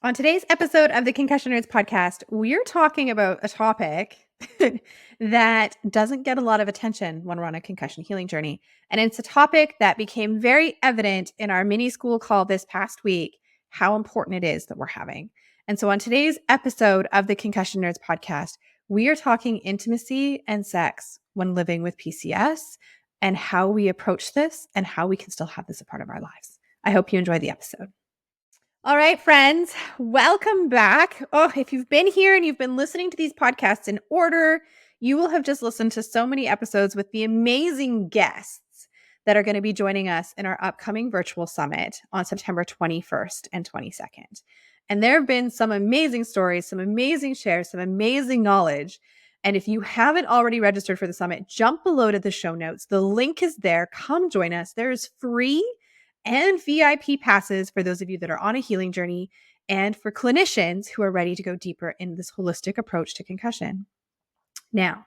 On today's episode of the Concussion Nerds podcast, we're talking about a topic that doesn't get a lot of attention when we're on a concussion healing journey. And it's a topic that became very evident in our mini school call this past week, how important it is that we're having. And so on today's episode of the Concussion Nerds podcast, we are talking intimacy and sex when living with PCS and how we approach this and how we can still have this a part of our lives. I hope you enjoy the episode. All right, friends, welcome back. Oh, if you've been here and you've been listening to these podcasts in order, you will have just listened to so many episodes with the amazing guests that are going to be joining us in our upcoming virtual summit on September 21st and 22nd. And there have been some amazing stories, some amazing shares, some amazing knowledge. And if you haven't already registered for the summit, jump below to the show notes. The link is there. Come join us. There is free and VIP passes for those of you that are on a healing journey and for clinicians who are ready to go deeper in this holistic approach to concussion. Now,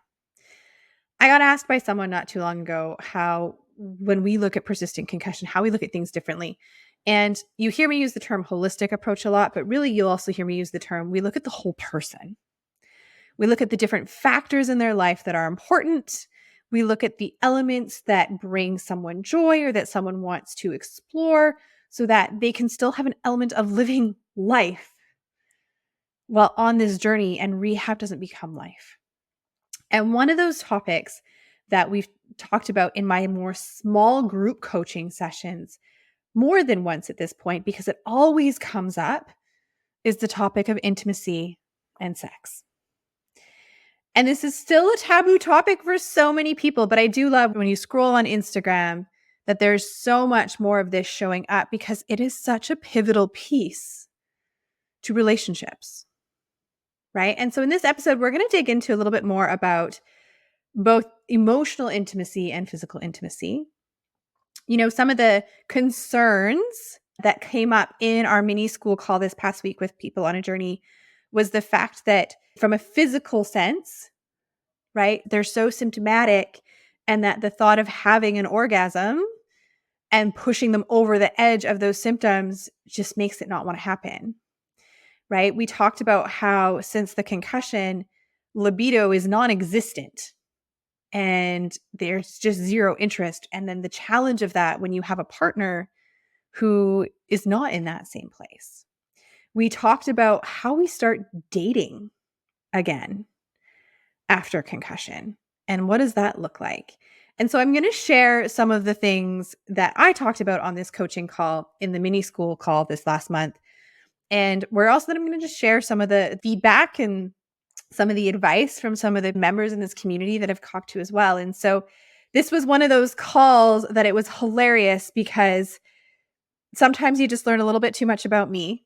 I got asked by someone not too long ago how, when we look at persistent concussion, how we look at things differently. And you hear me use the term holistic approach a lot, but really you'll also hear me use the term, we look at the whole person. We look at the different factors in their life that are important. We look at the elements that bring someone joy or that someone wants to explore so that they can still have an element of living life while on this journey and rehab doesn't become life. And one of those topics that we've talked about in my more small group coaching sessions more than once at this point, because it always comes up, is the topic of intimacy and sex. And this is still a taboo topic for so many people, but I do love when you scroll on Instagram that there's so much more of this showing up because it is such a pivotal piece to relationships, right? And so in this episode, we're going to dig into a little bit more about both emotional intimacy and physical intimacy. You know, some of the concerns that came up in our mini school call this past week with people on a journey was the fact that from a physical sense, right, they're so symptomatic, and that the thought of having an orgasm and pushing them over the edge of those symptoms just makes it not want to happen, right? We talked about how since the concussion, libido is non-existent and there's just zero interest. And then the challenge of that when you have a partner who is not in that same place. We talked about how we start dating again after concussion and what does that look like? And so I'm going to share some of the things that I talked about on this coaching call in the mini school call this last month. And we're also then I'm going to just share some of the feedback and some of the advice from some of the members in this community that I've talked to as well. And so this was one of those calls that it was hilarious because sometimes you just learn a little bit too much about me.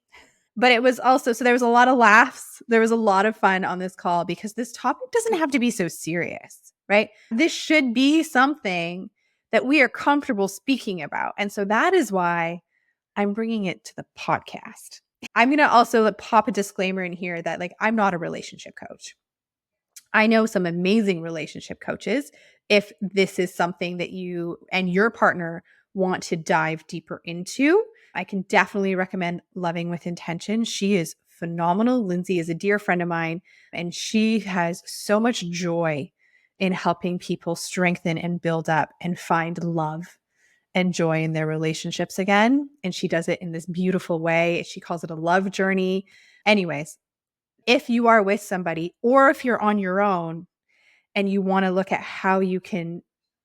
But it was also, so there was a lot of laughs. There was a lot of fun on this call because this topic doesn't have to be so serious, right? This should be something that we are comfortable speaking about. And so that is why I'm bringing it to the podcast. I'm going to also pop a disclaimer in here that I'm not a relationship coach. I know some amazing relationship coaches. If this is something that you and your partner want to dive deeper into, I can definitely recommend Loving with Intention. She is phenomenal. Lindsay is a dear friend of mine, and she has so much joy in helping people strengthen and build up and find love and joy in their relationships again. And she does it in this beautiful way. She calls it a love journey. Anyways, if you are with somebody or if you're on your own and you want to look at how you can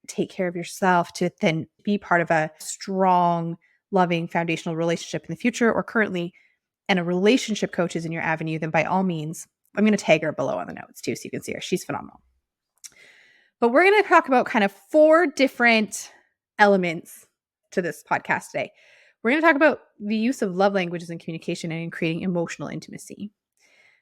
take care of yourself to then be part of a strong, loving, foundational relationship in the future or currently, and a relationship coach is in your avenue, then by all means, I'm going to tag her below on the notes too so you can see her. She's phenomenal. But we're going to talk about kind of 4 different elements to this podcast today. We're going to talk about the use of love languages in communication and in creating emotional intimacy.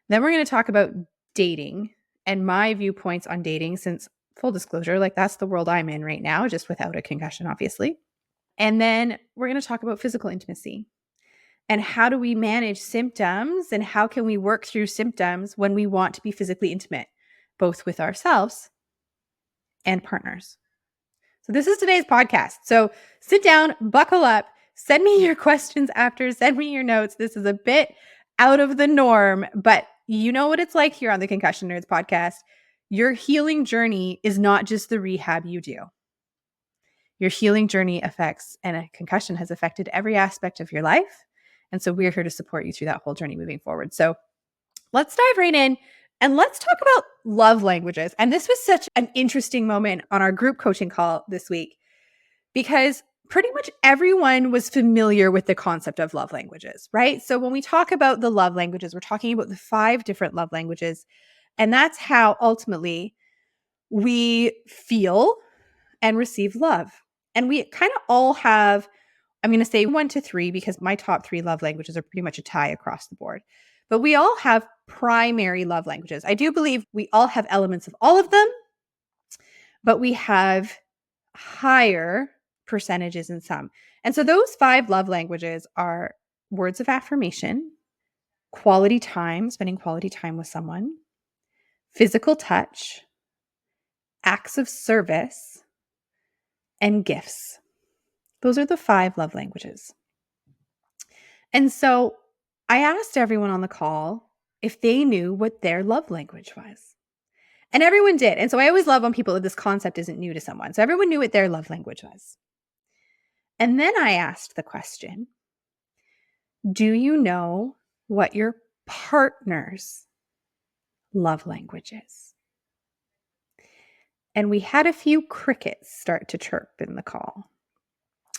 Then we're going to talk about dating and my viewpoints on dating, since full disclosure, that's the world I'm in right now, just without a concussion, obviously. And then we're going to talk about physical intimacy and how do we manage symptoms and how can we work through symptoms when we want to be physically intimate, both with ourselves and partners. So this is today's podcast. So sit down, buckle up, send me your questions after, send me your notes. This is a bit out of the norm, but you know what it's like here on the Concussion Nerds podcast. Your healing journey is not just the rehab you do. Your healing journey affects, and a concussion has affected every aspect of your life. And so we're here to support you through that whole journey moving forward. So let's dive right in and let's talk about love languages. And this was such an interesting moment on our group coaching call this week because pretty much everyone was familiar with the concept of love languages, right? So when we talk about the love languages, we're talking about the 5 different love languages. And that's how ultimately we feel and receive love. And we kind of all have, I'm going to say 1 to 3 because my top 3 love languages are pretty much a tie across the board. But we all have primary love languages. I do believe we all have elements of all of them, but we have higher percentages in some. And so those 5 love languages are words of affirmation, quality time, spending quality time with someone, physical touch, acts of service, and gifts. Those are the 5 love languages. And so I asked everyone on the call if they knew what their love language was. And everyone did. And so I always love when people, this concept isn't new to someone. So everyone knew what their love language was. And then I asked the question, do you know what your partner's love language is? And we had a few crickets start to chirp in the call.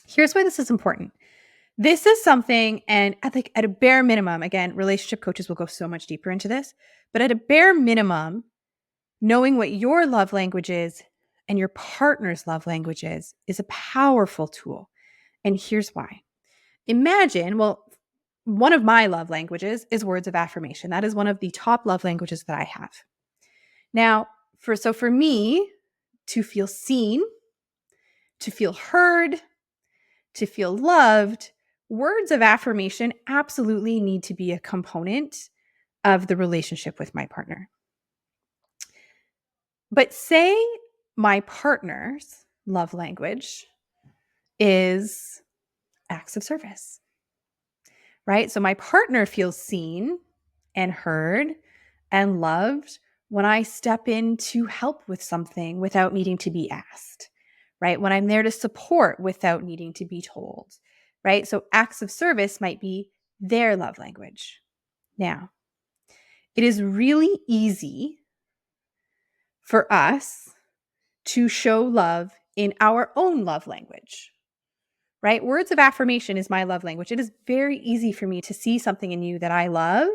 Here's why this is important. This is something, and I think at a bare minimum, again, relationship coaches will go so much deeper into this, but at a bare minimum, knowing what your love language is and your partner's love language is a powerful tool. And here's why. Imagine, well, one of my love languages is words of affirmation. That is one of the top love languages that I have. Now, for me to feel seen, to feel heard, to feel loved, words of affirmation absolutely need to be a component of the relationship with my partner. But say my partner's love language is acts of service, right? So my partner feels seen and heard and loved when I step in to help with something without needing to be asked, right? When I'm there to support without needing to be told, right? So acts of service might be their love language. Now, it is really easy for us to show love in our own love language, right? Words of affirmation is my love language. It is very easy for me to see something in you that I love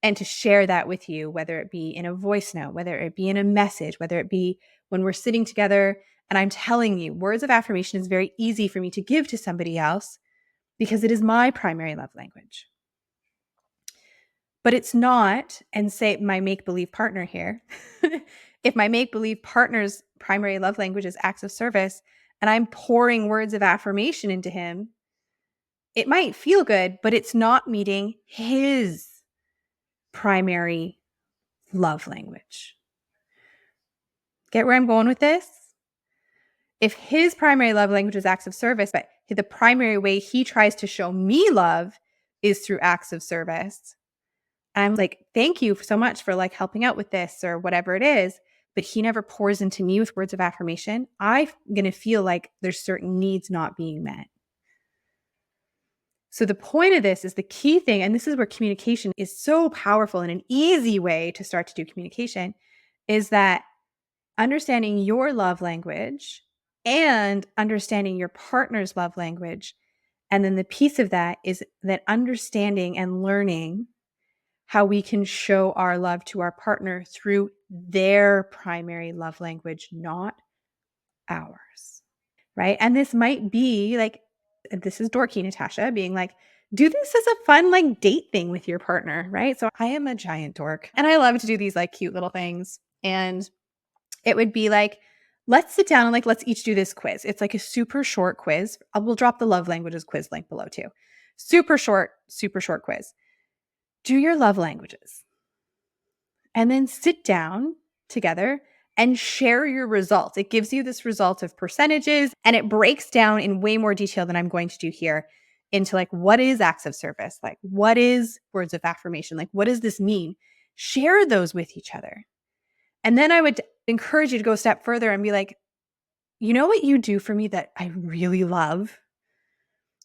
and to share that with you, whether it be in a voice note, whether it be in a message, whether it be when we're sitting together and I'm telling you. Words of affirmation is very easy for me to give to somebody else because it is my primary love language. But it's not, and say my make-believe partner here, if my make-believe partner's primary love language is acts of service and I'm pouring words of affirmation into him, it might feel good, but it's not meeting his primary love language. Get where I'm going with this? If his primary love language is acts of service, but the primary way he tries to show me love is through acts of service, I'm like, thank you so much for like helping out with this or whatever it is, but he never pours into me with words of affirmation, I'm going to feel like there's certain needs not being met. So the point of this is the key thing, and this is where communication is so powerful and an easy way to start to do communication, is that understanding your love language and understanding your partner's love language. And then the piece of that is that understanding and learning how we can show our love to our partner through their primary love language, not ours, right? And this might be like, this is dorky Natasha being like, do this as a fun like date thing with your partner, right? So I am a giant dork and I love to do these like cute little things. And it would be like, let's sit down and like, let's each do this quiz. It's like a super short quiz. We'll drop the love languages quiz link below too. Super short quiz. Do your love languages. And then sit down together and share your results. It gives you this result of percentages and it breaks down in way more detail than I'm going to do here into like, what is acts of service? Like, what is words of affirmation? Like, what does this mean? Share those with each other. And then I would encourage you to go a step further and be like, you know what you do for me that I really love?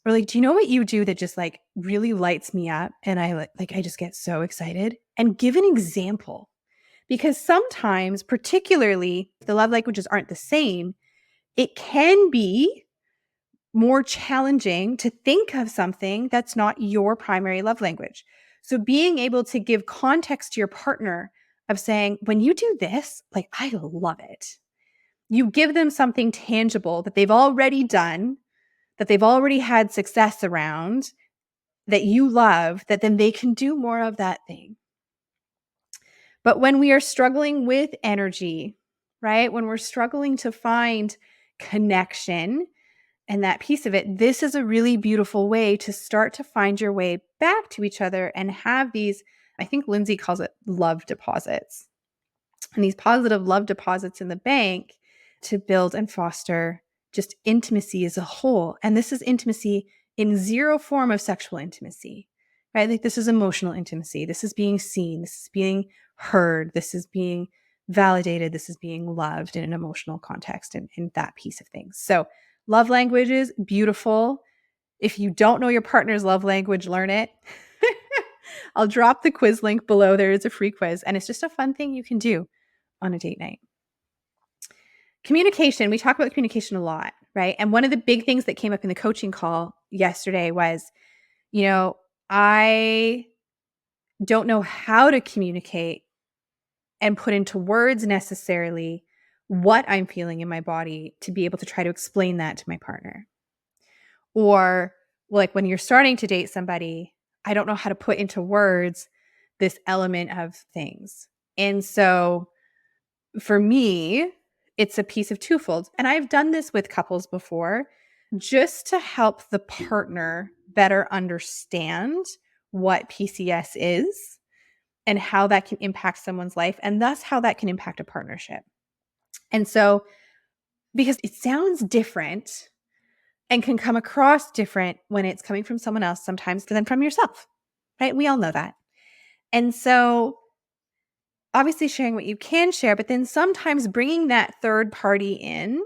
Or like, do you know what you do that just like really lights me up and I just get so excited? And give an example. Because sometimes, particularly if the love languages aren't the same, it can be more challenging to think of something that's not your primary love language. So being able to give context to your partner of saying, when you do this, like, I love it. You give them something tangible that they've already done, that they've already had success around, that you love, that then they can do more of that thing. But when we are struggling with energy, right? When we're struggling to find connection and that piece of it, this is a really beautiful way to start to find your way back to each other and have these, I think Lindsay calls it love deposits, and these positive love deposits in the bank to build and foster just intimacy as a whole. And this is intimacy in zero form of sexual intimacy, right? Like this is emotional intimacy. This is being seen. This is being heard. This is being validated. This is being loved in an emotional context and in that piece of things. So love languages, beautiful. If you don't know your partner's love language, learn it. I'll drop the quiz link below. There is a free quiz, and it's just a fun thing you can do on a date night. Communication, we talk about communication a lot, right? And one of the big things that came up in the coaching call yesterday was, I don't know how to communicate and put into words necessarily what I'm feeling in my body to be able to try to explain that to my partner. Or like when you're starting to date somebody, I don't know how to put into words this element of things. And so for me, it's a piece of twofold. And I've done this with couples before just to help the partner better understand what PCS is and how that can impact someone's life and thus how that can impact a partnership. And so, because it sounds different and can come across different when it's coming from someone else sometimes than from yourself, right? We all know that. And so, obviously sharing what you can share, but then sometimes bringing that third party in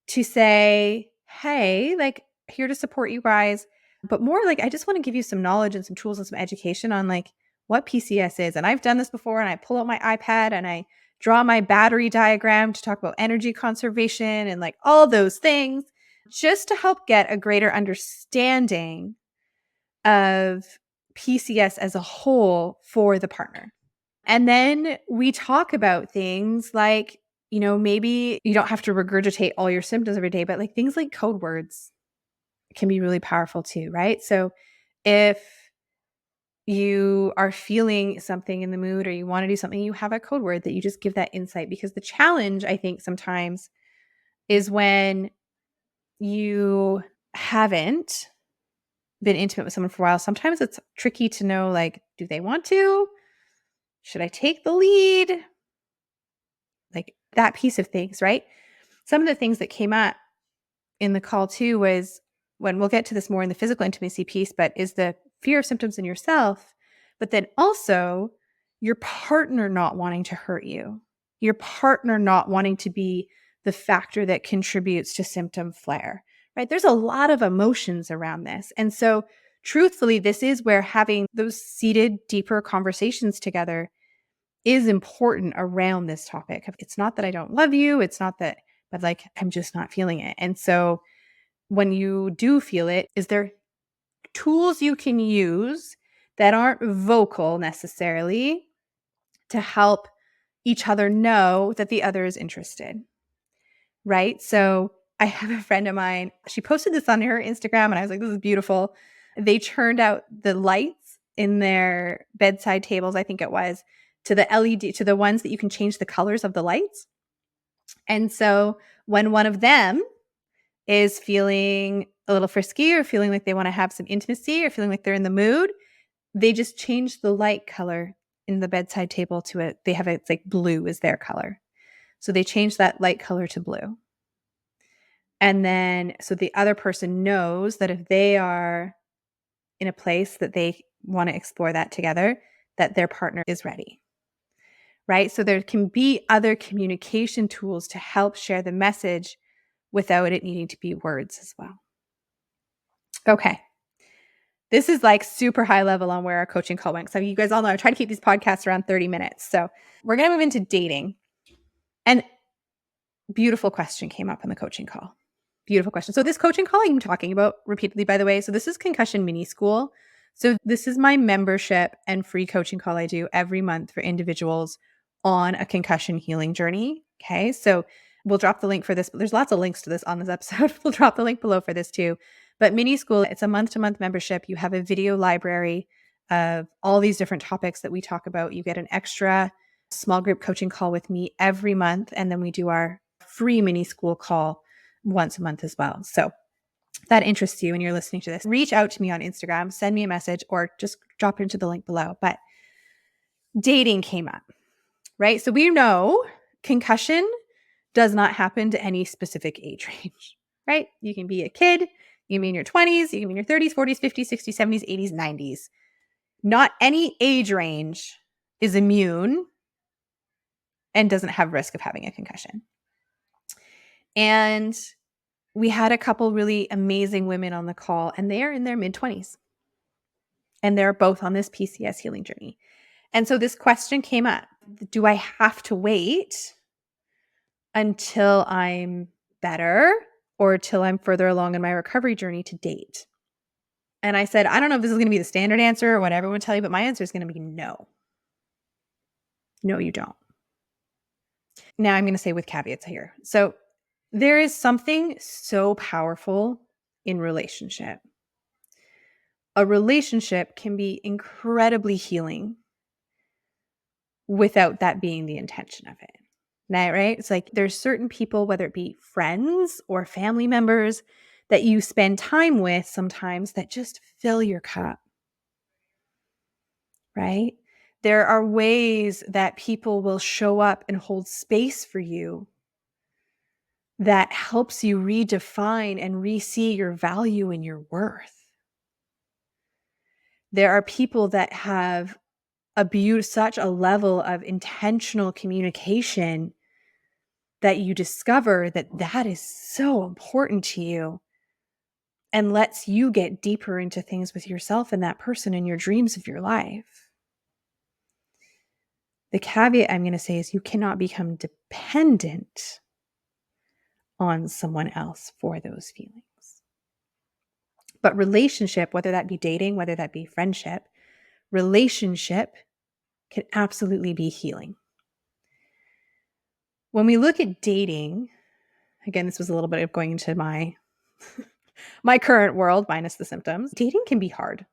to say, hey, like, here to support you guys, but more like, I just want to give you some knowledge and some tools and some education on like what PCS is. And I've done this before, and I pull out my iPad and I draw my battery diagram to talk about energy conservation and like all those things just to help get a greater understanding of PCS as a whole for the partner. And then we talk about things like, maybe you don't have to regurgitate all your symptoms every day, but like things like code words can be really powerful too, right? So if you are feeling something in the mood or you want to do something, you have a code word that you just give that insight. Because the challenge, I think, sometimes is when you haven't been intimate with someone for a while, sometimes it's tricky to know, like, do they want to? Should I take the lead? Like that piece of things, right? Some of the things that came up in the call too was, when we'll get to this more in the physical intimacy piece, but is the fear of symptoms in yourself, but then also your partner not wanting to hurt you, your partner not wanting to be the factor that contributes to symptom flare, right? There's a lot of emotions around this. And so truthfully, this is where having those seated, deeper conversations together is important around this topic. It's not that I don't love you. It's not that, but like, I'm just not feeling it. And so when you do feel it, is there tools you can use that aren't vocal necessarily to help each other know that the other is interested, right? So I have a friend of mine, she posted this on her Instagram and I was like, this is beautiful. They turned out the lights in their bedside tables, I think it was, to the LED, to the ones that you can change the colors of the lights. And so when one of them is feeling a little frisky or feeling like they want to have some intimacy or feeling like they're in the mood, they just change the light color in the bedside table to it. They have it's like blue is their color. So they change that light color to blue. And then so the other person knows that if they are in a place that they want to explore that together, that their partner is ready. Right? So there can be other communication tools to help share the message without it needing to be words as well. Okay. This is like super high level on where our coaching call went. So you guys all know I try to keep these podcasts around 30 minutes. So we're going to move into dating. And beautiful question came up in the coaching call. Beautiful question. So this coaching call I'm talking about repeatedly, by the way. So this is Concussion Mini School. So this is my membership and free coaching call I do every month for individuals on a concussion healing journey. Okay. So we'll drop the link for this. There's lots of links to this on this episode. We'll drop the link below for this too. But Mini School, it's a month-to-month membership. You have a video library of all these different topics that we talk about. You get an extra small group coaching call with me every month. And then we do our free Mini School call once a month as well. So if that interests you and you're listening to this, reach out to me on Instagram, send me a message, or just drop it into the link below. But dating came up, right? So we know concussion does not happen to any specific age range, right? You can be a kid, you can be in your 20s, you can be in your 30s, 40s, 50s, 60s, 70s, 80s, 90s. Not any age range is immune and doesn't have risk of having a concussion. And we had a couple really amazing women on the call, and they are in their mid-20s. And they're both on this PCS healing journey. And so this question came up. Do I have to wait until I'm better or till I'm further along in my recovery journey to date? And I said, I don't know if this is going to be the standard answer or what everyone would tell you, but my answer is going to be no. No, you don't. Now I'm going to say with caveats here. So there is something so powerful in relationship. A relationship can be incredibly healing without that being the intention of it. Now, right? It's like there's certain people, whether it be friends or family members, that you spend time with sometimes that just fill your cup, right? There are ways that people will show up and hold space for you that helps you redefine and re-see your value and your worth. There are people that have such a level of intentional communication that you discover that that is so important to you and lets you get deeper into things with yourself and that person and your dreams of your life. The caveat I'm going to say is you cannot become dependent on someone else for those feelings. But relationship, whether that be dating, whether that be friendship, relationship can absolutely be healing. When we look at dating, again, this was a little bit of going into my current world minus the symptoms. Dating can be hard.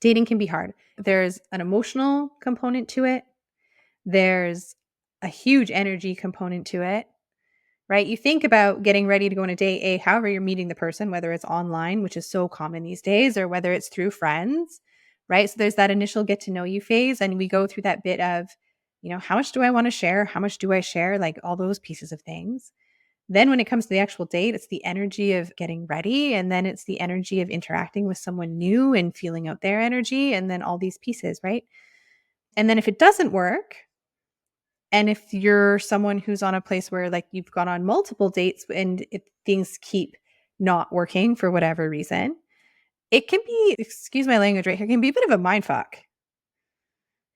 Dating can be hard. There's an emotional component to it. There's a huge energy component to it, right? You think about getting ready to go on a date, however you're meeting the person, whether it's online, which is so common these days, or whether it's through friends, right? So there's that initial get to know you phase. And we go through that bit of, how much do I want to share? How much do I share? Like all those pieces of things. Then when it comes to the actual date, it's the energy of getting ready. And then it's the energy of interacting with someone new and feeling out their energy. And then all these pieces, right? And then if it doesn't work, and if you're someone who's on a place where like you've gone on multiple dates and things keep not working for whatever reason, it can be, excuse my language right here, can be a bit of a mind fuck,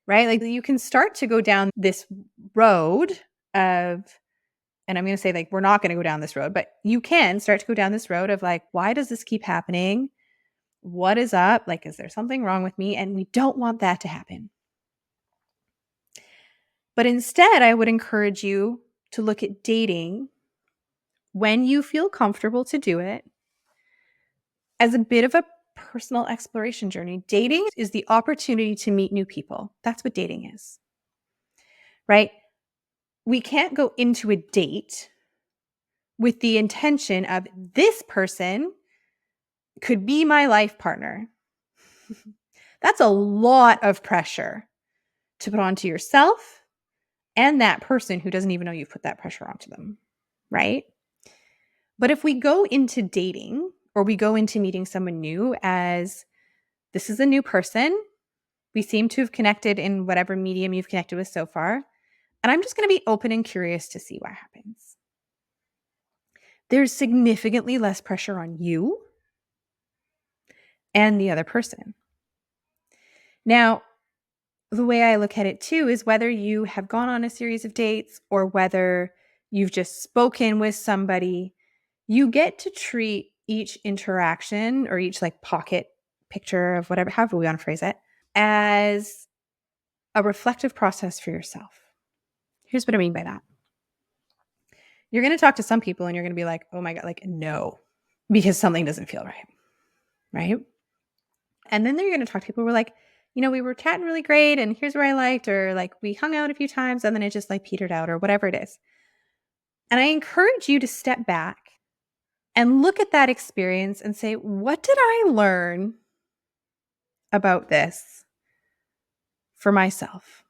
right? Like you can start to go down this road of, and I'm going to say like, we're not going to go down this road, but you can start to go down this road of like, why does this keep happening? What is up? Like, is there something wrong with me? And we don't want that to happen. But instead, I would encourage you to look at dating when you feel comfortable to do it as a bit of a personal exploration journey. Dating is the opportunity to meet new people. That's what dating is, right? We can't go into a date with the intention of this person could be my life partner. That's a lot of pressure to put onto yourself and that person who doesn't even know you've put that pressure onto them, right? But if we go into dating or we go into meeting someone new as this is a new person, we seem to have connected in whatever medium you've connected with so far, and I'm just going to be open and curious to see what happens. There's significantly less pressure on you and the other person. Now, the way I look at it too is whether you have gone on a series of dates or whether you've just spoken with somebody, you get to treat each interaction or each like pocket picture of whatever, however we want to phrase it, as a reflective process for yourself. Here's what I mean by that. You're going to talk to some people and you're going to be like, oh my God, like, no, because something doesn't feel right. Right. And then you're going to talk to people who are like, we were chatting really great and here's where I liked, or like we hung out a few times and then it just like petered out or whatever it is. And I encourage you to step back and look at that experience and say, what did I learn about this for myself?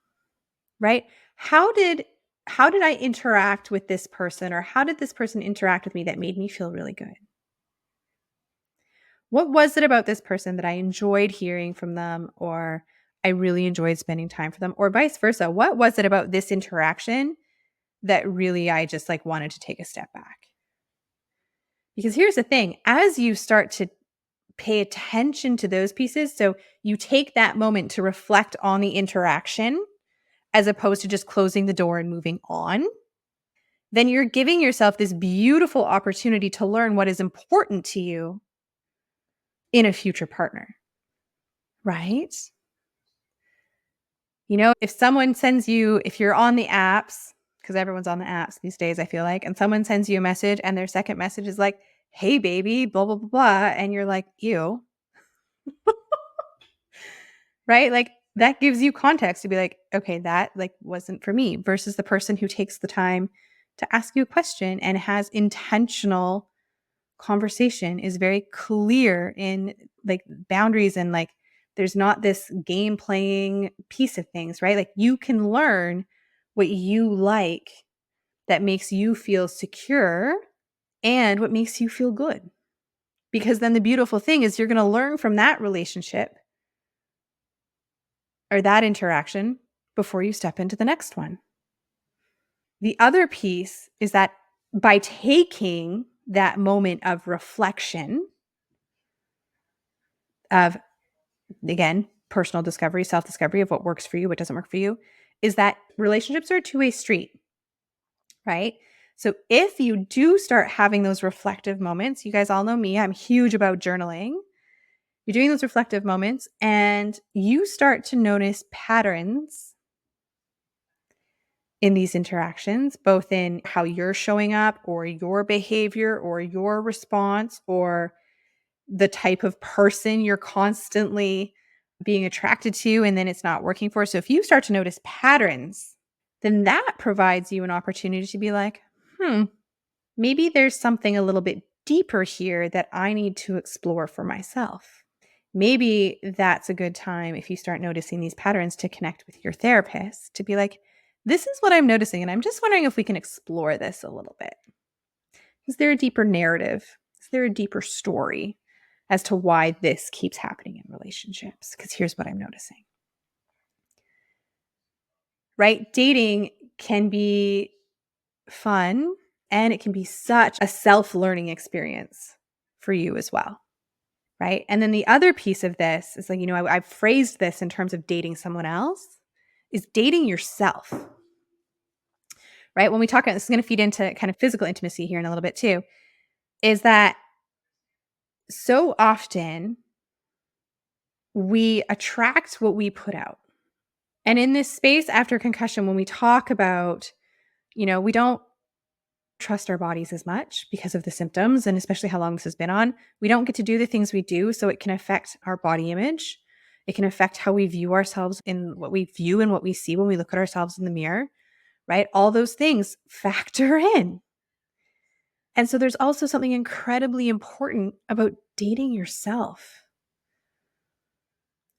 Right? How did I interact with this person, or how did this person interact with me that made me feel really good? What was it about this person that I enjoyed hearing from them, or I really enjoyed spending time for them, or vice versa? What was it about this interaction that really I just like wanted to take a step back? Because here's the thing, as you start to pay attention to those pieces, so you take that moment to reflect on the interaction as opposed to just closing the door and moving on, then you're giving yourself this beautiful opportunity to learn what is important to you in a future partner, right? If someone sends you, if you're on the apps, because everyone's on the apps these days, I feel like, and someone sends you a message and their second message is like, hey, baby, blah, blah, blah, blah. And you're like, ew, right? Like that gives you context to be like, okay, that like wasn't for me, versus the person who takes the time to ask you a question and has intentional conversation, is very clear in like boundaries, and like there's not this game playing piece of things, right? Like you can learn what you like that makes you feel secure and what makes you feel good. Because then the beautiful thing is you're going to learn from that relationship or that interaction before you step into the next one. The other piece is that by taking that moment of reflection, of, again, personal discovery, self-discovery of what works for you, what doesn't work for you, is that relationships are a two-way street, right? So if you do start having those reflective moments, you guys all know me, I'm huge about journaling. You're doing those reflective moments and you start to notice patterns in these interactions, both in how you're showing up or your behavior or your response or the type of person you're constantly being attracted to and then it's not working for. So if you start to notice patterns, then that provides you an opportunity to be like, maybe there's something a little bit deeper here that I need to explore for myself. Maybe that's a good time, if you start noticing these patterns, to connect with your therapist to be like, this is what I'm noticing, and I'm just wondering if we can explore this a little bit. Is there a deeper narrative? Is there a deeper story as to why this keeps happening in relationships? Because here's what I'm noticing. Right? Dating can be fun and it can be such a self-learning experience for you as well. Right? And then the other piece of this is like, I've phrased this in terms of dating someone else, is dating yourself. Right? When we talk about this, is going to feed into kind of physical intimacy here in a little bit too, is that so often we attract what we put out. And in this space after concussion, when we talk about, we don't trust our bodies as much because of the symptoms and especially how long this has been on. We don't get to do the things we do, so it can affect our body image. It can affect how we view ourselves, in what we view and what we see when we look at ourselves in the mirror, right? All those things factor in. And so there's also something incredibly important about dating yourself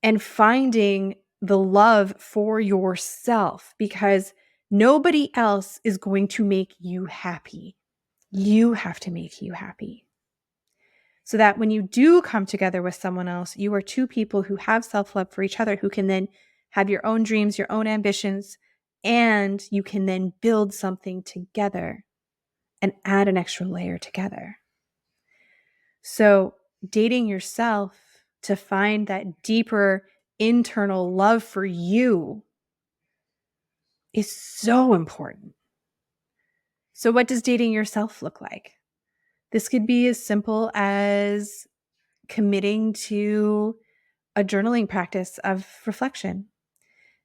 and finding the love for yourself, because nobody else is going to make you happy. You have to make you happy. So that when you do come together with someone else, you are two people who have self-love for each other, who can then have your own dreams, your own ambitions, and you can then build something together and add an extra layer together. So dating yourself to find that deeper internal love for you is so important. So what does dating yourself look like? This could be as simple as committing to a journaling practice of reflection.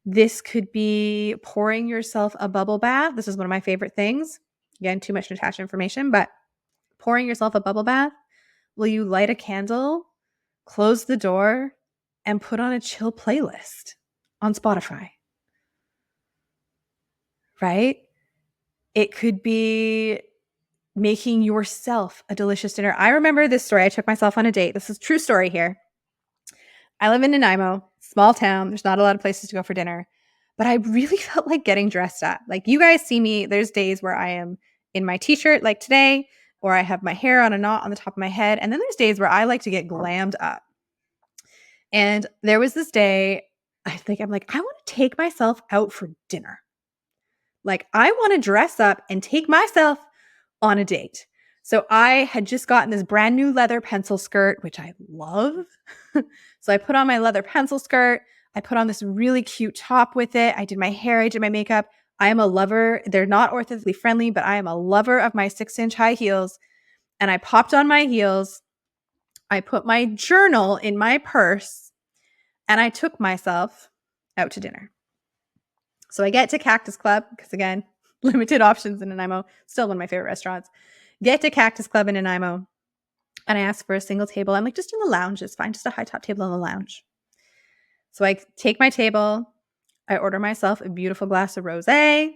This could be pouring yourself a bubble bath. This is one of my favorite things. Again, too much Natasha information, but pouring yourself a bubble bath. Will you light a candle, close the door, and put on a chill playlist on Spotify? Right? It could be making yourself a delicious dinner. I remember this story. I took myself on a date. This is a true story here. I live in Nanaimo, small town. There's not a lot of places to go for dinner, but I really felt like getting dressed up. Like you guys see me, there's days where I am in my t-shirt like today, or I have my hair on a knot on the top of my head. And then there's days where I like to get glammed up. And there was this day, I'm like, I want to take myself out for dinner. Like I want to dress up and take myself on a date. So I had just gotten this brand new leather pencil skirt, which I love. So I put on my leather pencil skirt. I put on this really cute top with it. I did my hair. I did my makeup. I am a lover. They're not orthopedically friendly, but I am a lover of my 6-inch high heels. And I popped on my heels. I put my journal in my purse and I took myself out to dinner. So I get to Cactus Club because, again, limited options in Nanaimo. Still one of my favorite restaurants. Get to Cactus Club in Nanaimo. And I ask for a single table. I'm like, just in the lounge is fine. Just a high top table in the lounge. So I take my table. I order myself a beautiful glass of rosé.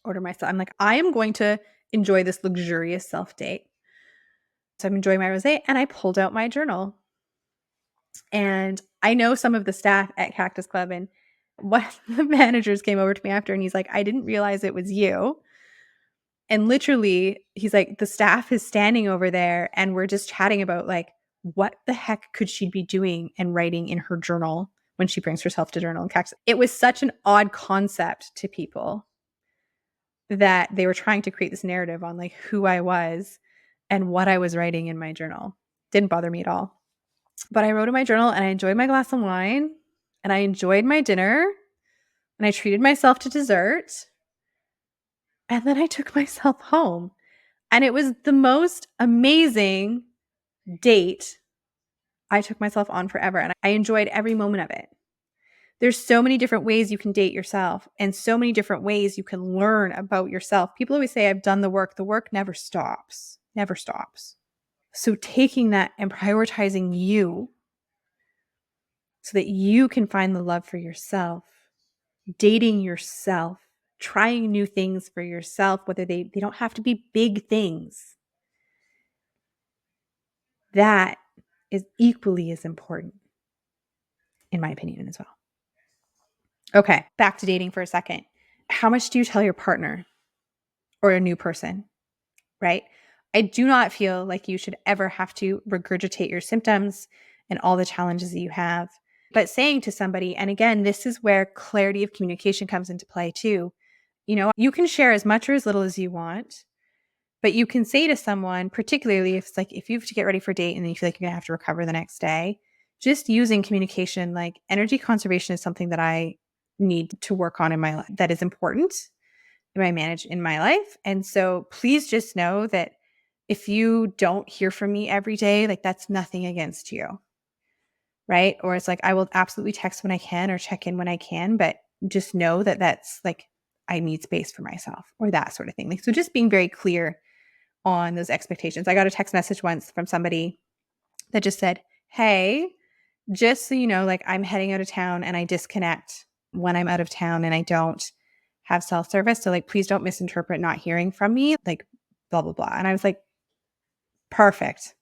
I'm like, I am going to enjoy this luxurious self date. So I'm enjoying my rosé and I pulled out my journal. And I know some of the staff at Cactus Club, and one of the managers came over to me after and he's like, I didn't realize it was you. And literally, he's like, the staff is standing over there and we're just chatting about like, what the heck could she be doing and writing in her journal when she brings herself to journal in Cactus? It was such an odd concept to people that they were trying to create this narrative on like who I was and what I was writing in my journal. Didn't bother me at all. But I wrote in my journal and I enjoyed my glass of wine and I enjoyed my dinner and I treated myself to dessert. And then I took myself home. And it was the most amazing date I took myself on forever. And I enjoyed every moment of it. There's so many different ways you can date yourself and so many different ways you can learn about yourself. People always say, I've done the work. The work never stops, never stops. So taking that and prioritizing you so that you can find the love for yourself, dating yourself, trying new things for yourself, whether they don't have to be big things. That is equally as important, in my opinion, as well. Okay, back to dating for a second. How much do you tell your partner or a new person, right? I do not feel like you should ever have to regurgitate your symptoms and all the challenges that you have. But saying to somebody, and again, this is where clarity of communication comes into play too. You know, you can share as much or as little as you want, but you can say to someone, particularly if it's like if you have to get ready for a date and then you feel like you're going to have to recover the next day, just using communication, like energy conservation is something that I need to work on in my life that is important in my life. And so please just know that if you don't hear from me every day, like that's nothing against you. Right? Or it's like I will absolutely text when I can or check in when I can, but just know that that's like I need space for myself or that sort of thing. Like so just being very clear on those expectations. I got a text message once from somebody that just said, "Hey, just so you know, like I'm heading out of town and I disconnect when I'm out of town and I don't have cell service. So like please don't misinterpret not hearing from me, like blah blah blah." And I was like, "Perfect.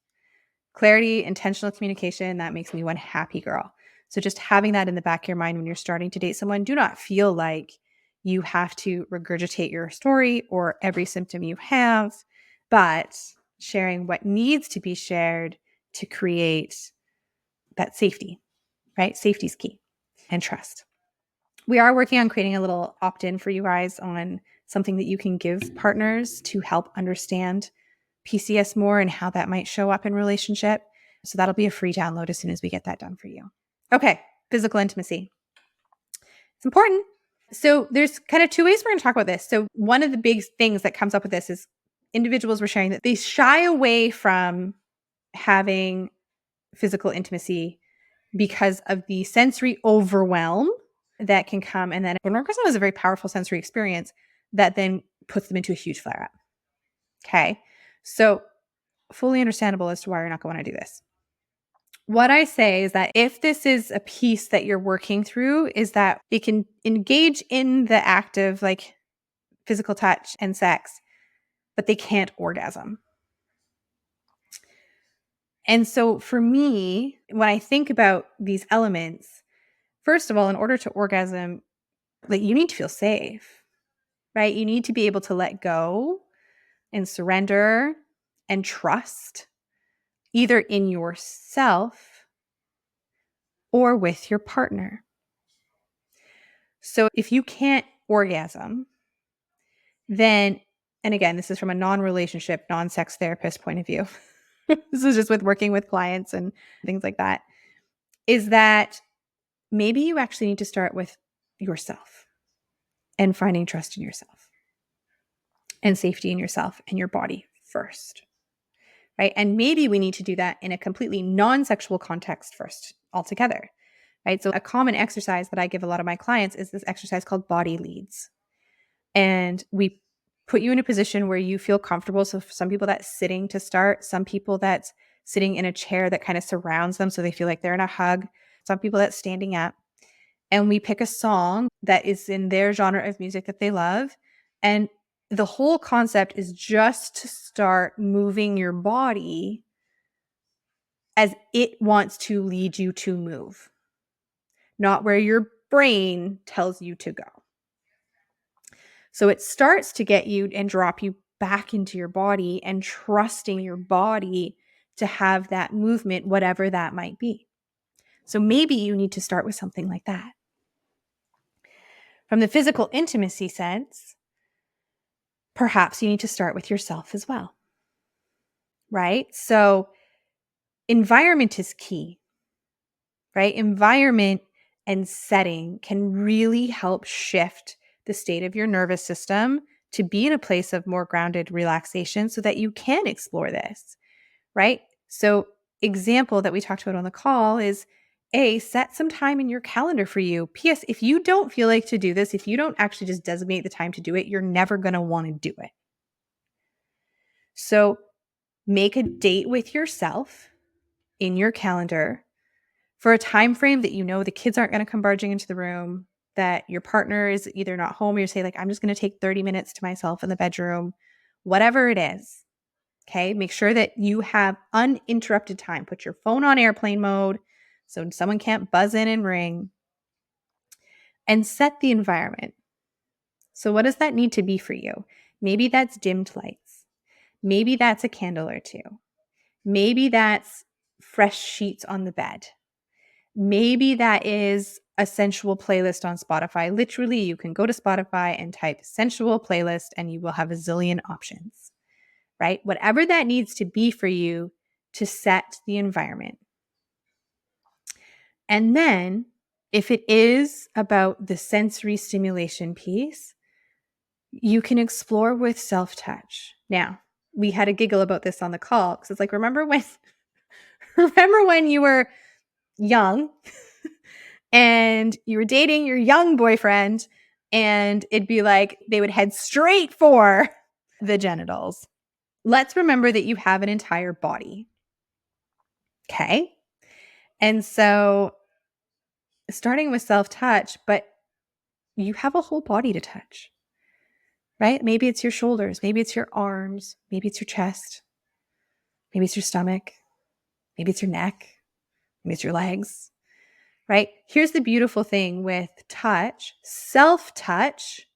Clarity, intentional communication, that makes me one happy girl." So just having that in the back of your mind when you're starting to date someone, do not feel like you have to regurgitate your story or every symptom you have. but sharing what needs to be shared to create that safety, right? Safety is key, and trust. We are working on creating a little opt-in for you guys on something that you can give partners to help understand PCS more and how that might show up in relationship. So that'll be a free download as soon as we get that done for you. Okay, physical intimacy. It's important. So there's kind of two ways we're going to talk about this. So one of the big things that comes up with this is individuals were sharing that they shy away from having physical intimacy because of the sensory overwhelm that can come. And then an orgasm is a very powerful sensory experience that then puts them into a huge flare up. Okay. So fully understandable as to why you're not going to do this. What I say is that if this is a piece that you're working through, is that it can engage in the act of like physical touch and sex, but they can't orgasm. And so for me, when I think about these elements, first of all, in order to orgasm, like you need to feel safe, right? You need to be able to let go and surrender and trust either in yourself or with your partner. So if you can't orgasm, then, and again, this is from a non-relationship, non-sex therapist point of view. This is just with working with clients and things like that, is that maybe you actually need to start with yourself and finding trust in yourself and safety in yourself and your body first, right? And maybe we need to do that in a completely non-sexual context first altogether, right? So a common exercise that I give a lot of my clients is this exercise called body leads. And we put you in a position where you feel comfortable. So for some people that's sitting to start, some people that's sitting in a chair that kind of surrounds them so they feel like they're in a hug, some people that's standing up. And we pick a song that is in their genre of music that they love. And the whole concept is just to start moving your body as it wants to lead you to move, not where your brain tells you to go. So it starts to get you and drop you back into your body and trusting your body to have that movement, whatever that might be. So maybe you need to start with something like that. From the physical intimacy sense, perhaps you need to start with yourself as well, right? So environment is key, right? Environment and setting can really help shift the state of your nervous system to be in a place of more grounded relaxation so that you can explore this, right? So example that we talked about on the call is set some time in your calendar for you. P.S. If you don't feel like to do this, if you don't actually just designate the time to do it, you're never going to want to do it. So make a date with yourself in your calendar for a time frame that you know the kids aren't going to come barging into the room, that your partner is either not home, or you say like, I'm just going to take 30 minutes to myself in the bedroom, whatever it is. Okay. Make sure that you have uninterrupted time. Put your phone on airplane mode so someone can't buzz in and ring, and set the environment. So what does that need to be for you? Maybe that's dimmed lights. Maybe that's a candle or two. Maybe that's fresh sheets on the bed. Maybe that is a sensual playlist on Spotify. Literally, you can go to Spotify and type sensual playlist and you will have a zillion options, right? Whatever that needs to be for you to set the environment. And then if it is about the sensory stimulation piece, you can explore with self-touch. Now, we had a giggle about this on the call because it's like, remember when you were young and you were dating your young boyfriend and it'd be like they would head straight for the genitals. Let's remember that you have an entire body. Okay. And so starting with self-touch, but you have a whole body to touch, right? Maybe it's your shoulders. Maybe it's your arms. Maybe it's your chest. Maybe it's your stomach. Maybe it's your neck. Maybe it's your legs, right? Here's the beautiful thing with touch. Self-touch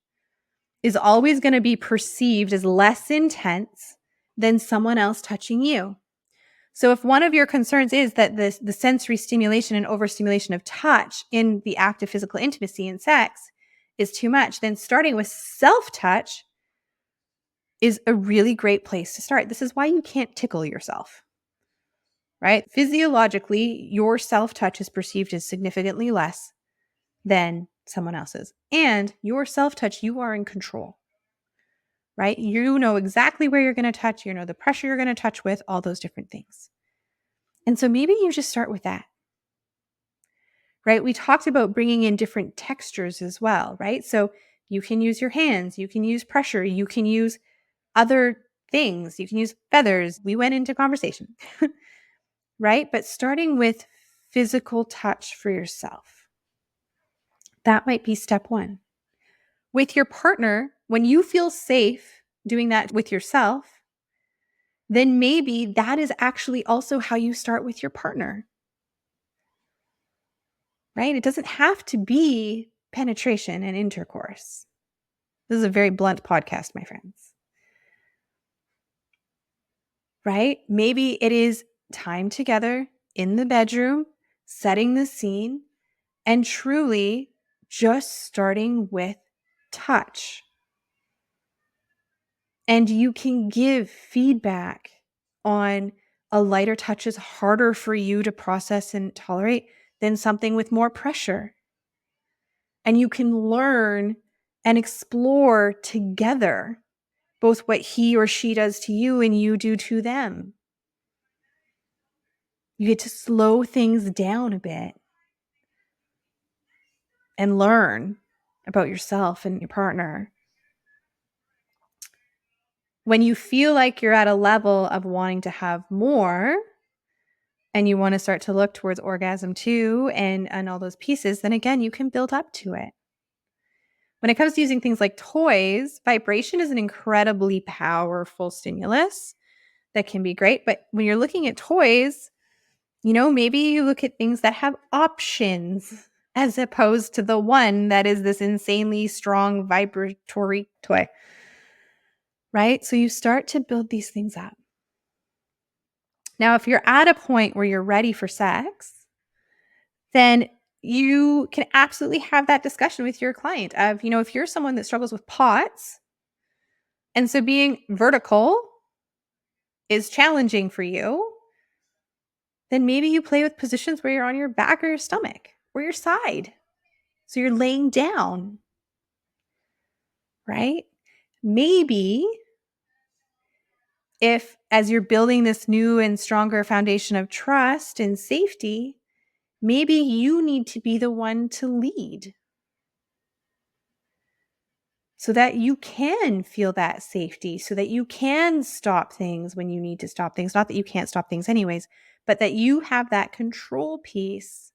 is always going to be perceived as less intense than someone else touching you. So if one of your concerns is that the sensory stimulation and overstimulation of touch in the act of physical intimacy and sex is too much, then starting with self-touch is a really great place to start. This is why you can't tickle yourself, right? Physiologically, your self-touch is perceived as significantly less than someone else's. And your self-touch, you are in control, right? You know exactly where you're going to touch, you know the pressure you're going to touch with, all those different things. And so maybe you just start with that, right? We talked about bringing in different textures as well, right? So you can use your hands, you can use pressure, you can use other things, you can use feathers. We went into conversation, right? But starting with physical touch for yourself, that might be step one. With your partner, when you feel safe doing that with yourself, then maybe that is actually also how you start with your partner, right? It doesn't have to be penetration and intercourse. This is a very blunt podcast, my friends, right? Maybe it is time together in the bedroom, setting the scene, and truly just starting with touch. And you can give feedback on a lighter touch is harder for you to process and tolerate than something with more pressure. And you can learn and explore together both what he or she does to you and you do to them. You get to slow things down a bit and learn about yourself and your partner. When you feel like you're at a level of wanting to have more and you want to start to look towards orgasm too and all those pieces, then again, you can build up to it. When it comes to using things like toys, vibration is an incredibly powerful stimulus that can be great. But when you're looking at toys, maybe you look at things that have options as opposed to the one that is this insanely strong vibratory toy, right? So you start to build these things up. Now, if you're at a point where you're ready for sex, then you can absolutely have that discussion with your client of, if you're someone that struggles with POTS, and so being vertical is challenging for you, then maybe you play with positions where you're on your back or your stomach or your side. So you're laying down, right? Maybe if, as you're building this new and stronger foundation of trust and safety, maybe you need to be the one to lead so that you can feel that safety, so that you can stop things when you need to stop things. Not that you can't stop things anyways, but that you have that control piece.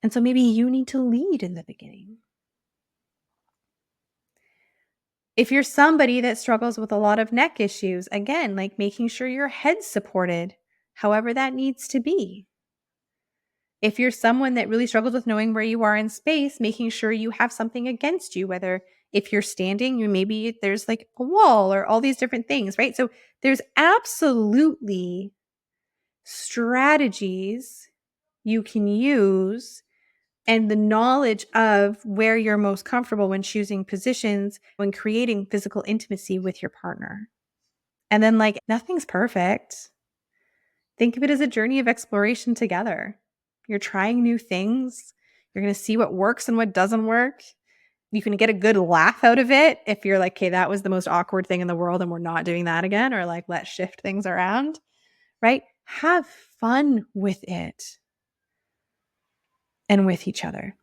And so maybe you need to lead in the beginning. If you're somebody that struggles with a lot of neck issues, again, like making sure your head's supported, however that needs to be. If you're someone that really struggles with knowing where you are in space, making sure you have something against you, whether if you're standing, maybe there's like a wall or all these different things, right? So there's absolutely strategies you can use and the knowledge of where you're most comfortable when choosing positions, when creating physical intimacy with your partner. And then nothing's perfect. Think of it as a journey of exploration together. You're trying new things. You're going to see what works and what doesn't work. You can get a good laugh out of it if you're like, okay, that was the most awkward thing in the world and we're not doing that again, or let's shift things around, right? Have fun with it and with each other.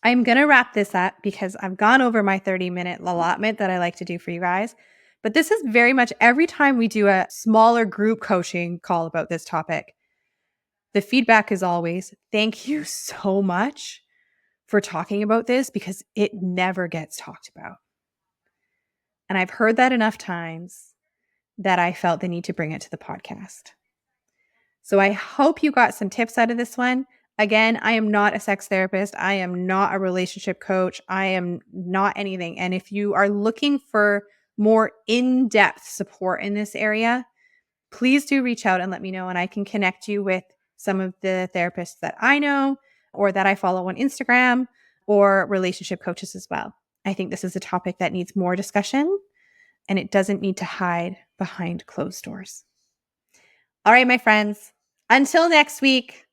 I'm going to wrap this up because I've gone over my 30-minute allotment that I like to do for you guys. But this is very much every time we do a smaller group coaching call about this topic, the feedback is always, thank you so much for talking about this because it never gets talked about. And I've heard that enough times that I felt the need to bring it to the podcast. So I hope you got some tips out of this one. Again, I am not a sex therapist. I am not a relationship coach. I am not anything. And if you are looking for more in-depth support in this area, please do reach out and let me know, and I can connect you with some of the therapists that I know or that I follow on Instagram or relationship coaches as well. I think this is a topic that needs more discussion, and it doesn't need to hide behind closed doors. All right, my friends, until next week,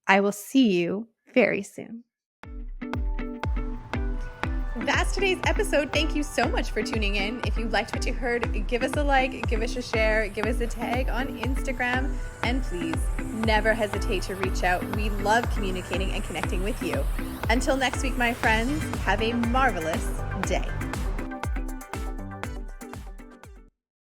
I will see you very soon. That's today's episode. Thank you so much for tuning in. If you liked what you heard, give us a like, give us a share, give us a tag on Instagram, and please never hesitate to reach out. We love communicating and connecting with you. Until next week, my friends, have a marvelous day.